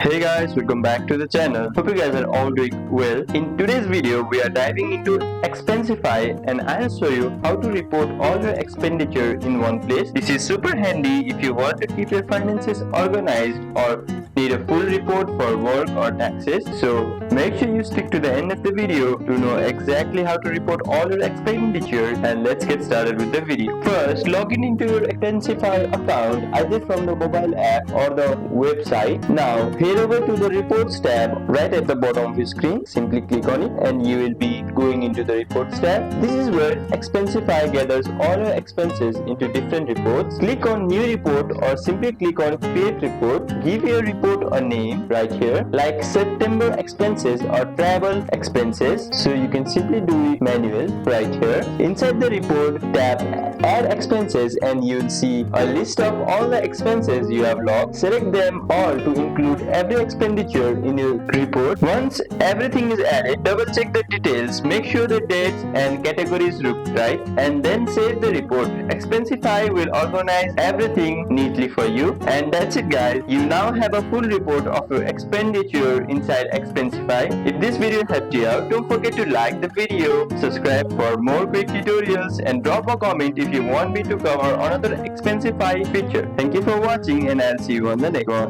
Hey guys, welcome back to the channel. Hope you guys are all doing well. In today's video, we are diving into Expensify and I'll show you how to report all your expenditure in one place. This is super handy if you want to keep your finances organized or need a full report for work or taxes. So make sure you stick to the end of the video to know exactly how to report all your expenditure, and let's get started with the video. First, log in into your Expensify account either from the mobile app or the website. Now head over to the reports tab right at the bottom of your screen. Simply click on it and you will be going into the reports tab. This is where Expensify gathers all your expenses into different reports. Click on new report or simply click on create report. Give your report a name right here like September expenses or travel expenses. So you can simply do it manual right here. Inside the report, tap add expenses and you'll see a list of all the expenses you have logged. Select them all to include every expenditure in your report. Once everything is added, double check the details, make sure the dates and categories look right, and then save the report. Expensify will organize everything neatly for you. And that's it guys, you now have a full report of your expenditure inside Expensify. If this video helped you out, don't forget to like the video, subscribe for more quick tutorials, and drop a comment if you want me to cover another Expensify feature. Thank you for watching and I'll see you on the next one.